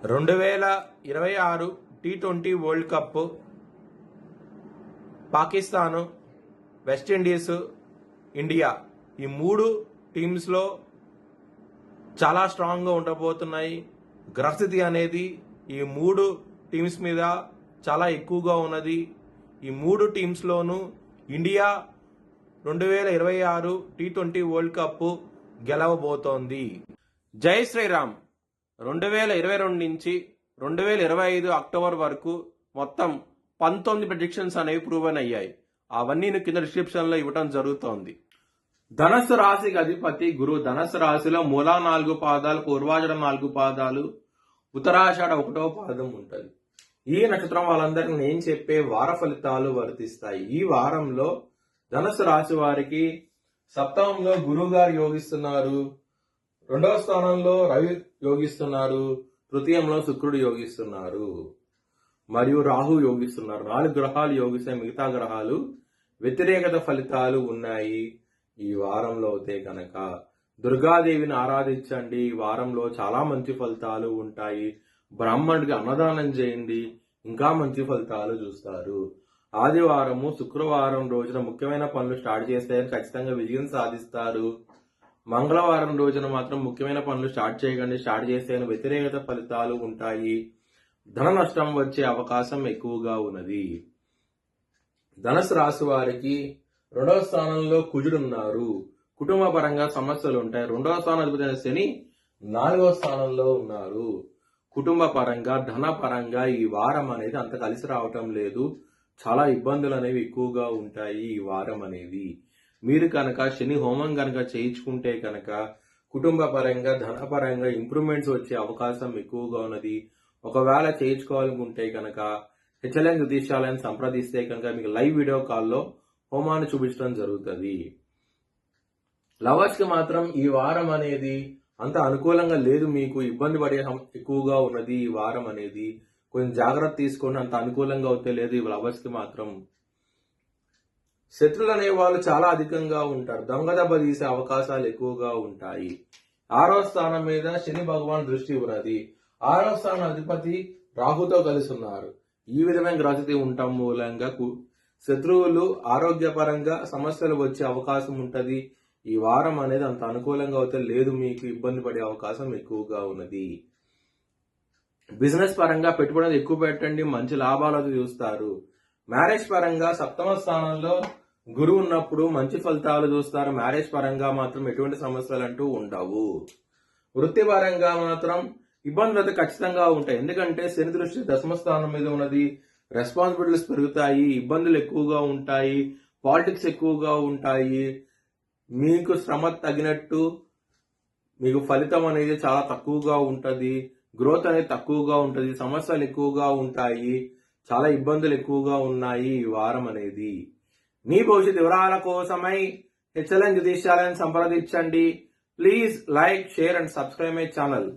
2026 T20 world cup Pakistan, West Indies, India ఈ మూడు టీమ్స్లో చాలా స్ట్రాంగ్గా ఉండబోతున్నాయి. గ్రహస్థితి అనేది ఈ మూడు టీమ్స్ మీద చాలా ఎక్కువగా ఉన్నది. ఈ మూడు టీమ్స్లోనూ ఇండియా 2026 T20 వరల్డ్ కప్ గెలవబోతోంది. జై శ్రీరామ్. 2022 నుంచి 2025 అక్టోబర్ వరకు మొత్తం 19 ప్రెడిక్షన్స్ అనేవి ప్రూవన్ అయ్యాయి. అవన్నీ కింద డిస్క్రిప్షన్ లో ఇవ్వడం జరుగుతోంది. ధనస్సు రాశికి అధిపతి గురు. ధనస్సు రాశిలో మూలా 4 పాదాలు, పూర్వాషాఢ 4 పాదాలు, ఉత్తరాషాఢ 1వ పాదం ఉంటుంది. ఈ నక్షత్రం వాళ్ళందరికీ నేను చెప్పే వార ఫలితాలు వర్తిస్తాయి. ఈ వారంలో ధనస్సు రాశి వారికి సప్తమంలో గురువు గారు యోగిస్తున్నారు, 2వ స్థానంలో రవి యోగిస్తున్నారు, తృతీయంలో శుక్రుడు యోగిస్తున్నారు మరియు రాహు యోగిస్తున్నారు. 4 గ్రహాలు యోగిస్తే మిగతా గ్రహాలు వ్యతిరేకత ఫలితాలు ఉన్నాయి. ఈ వారంలో అయితే కనుక దుర్గాదేవిని ఆరాధించండి. ఈ వారంలో చాలా మంచి ఫలితాలు ఉంటాయి. బ్రాహ్మణుడికి అన్నదానం చేయండి, ఇంకా మంచి ఫలితాలు చూస్తారు. ఆదివారము, శుక్రవారం రోజున ముఖ్యమైన పనులు స్టార్ట్ చేస్తే ఖచ్చితంగా విజయం సాధిస్తారు. మంగళవారం రోజున మాత్రం ముఖ్యమైన పనులు స్టార్ట్ చేయకండి. స్టార్ట్ చేస్తే వ్యతిరేకత ఫలితాలు ఉంటాయి. ధన నష్టం వచ్చే అవకాశం ఎక్కువగా ఉన్నది. ధనుసు రాశి వారికి 2వ స్థానంలో కుజుడున్నారు. కుటుంబ పరంగా సమస్యలు ఉంటాయి. 2వ స్థానాధిపతి శని 4వ స్థానంలో ఉన్నారు. కుటుంబ పరంగా, ధన పరంగా ఈ వారం అనేది అంత కలిసి రావటం లేదు. చాలా ఇబ్బందులు అనేవి ఎక్కువగా ఉంటాయి ఈ వారం అనేది. మీరు కనుక శని హోమం కనుక చేయించుకుంటే కనుక కుటుంబ పరంగా, ధనపరంగా ఇంప్రూవ్మెంట్స్ వచ్చే అవకాశం ఎక్కువగా ఉన్నది. ఒకవేళ చేయించుకోవాలనుకుంటే కనుక హెచ్ఎల్ఎన్ జ్యోతిష్యాలయాన్ని సంప్రదిస్తే కనుక మీకు లైవ్ వీడియో కాల్లో హోమాన్ని చూపించడం జరుగుతుంది. లవర్స్ కి మాత్రం ఈ వారం అనేది అంత అనుకూలంగా లేదు. మీకు ఇబ్బంది పడే ఎక్కువగా ఉన్నది ఈ వారం అనేది. కొంచెం జాగ్రత్త తీసుకోండి. అంత అనుకూలంగా అవుతే లేదు ఈ లవర్స్ కి మాత్రం. శత్రువులు అనే వాళ్ళు చాలా అధికంగా ఉంటారు. దొంగ దెబ్బ తీసే అవకాశాలు ఎక్కువగా ఉంటాయి. 6వ స్థానం మీద శని భగవాన్ దృష్టి ఉన్నది. 6వ స్థానం అధిపతి రాహుతో కలిసి ఉన్నారు. ఈ విధమైన గ్రహస్థితి ఉండటం మూలంగా శత్రువులు ఆరోగ్యపరంగా సమస్యలు వచ్చే అవకాశం ఉంటది. ఈ వారం అనేది అంత అనుకూలంగా అయితే లేదు. మీకు ఇబ్బంది పడే అవకాశం ఎక్కువగా ఉన్నది. బిజినెస్ పరంగా పెట్టుబడులు ఎక్కువ పెట్టండి, మంచి లాభాలు చూస్తారు. మ్యారేజ్ పరంగా 7వ స్థానంలో గురువు ఉన్నప్పుడు మంచి ఫలితాలు చూస్తారు. మ్యారేజ్ పరంగా మాత్రం ఎటువంటి సమస్యలు అంటూ ఉండవు. వృత్తి పరంగా మాత్రం ఇబ్బందులు అయితే ఖచ్చితంగా ఉంటాయి. ఎందుకంటే శని దృష్టి 10వ స్థానం మీద ఉన్నది. రెస్పాన్సిబిలిటీస్ పెరుగుతాయి, ఇబ్బందులు ఎక్కువగా ఉంటాయి, పాలిటిక్స్ ఎక్కువగా ఉంటాయి. మీకు శ్రమ తగినట్టు మీకు ఫలితం అనేది చాలా తక్కువగా ఉంటది. గ్రోత్ అనేది తక్కువగా ఉంటది. సమస్యలు ఎక్కువగా ఉంటాయి. చాలా ఇబ్బందులు ఎక్కువగా ఉన్నాయి ఈ వారం అనేది. మీ భవిష్యత్ వివరాల కోసమై హెచ్ఎల్ఎన్ జ్యోతిష్యాలయాన్ని సంప్రదించండి. Please like, share and subscribe my channel.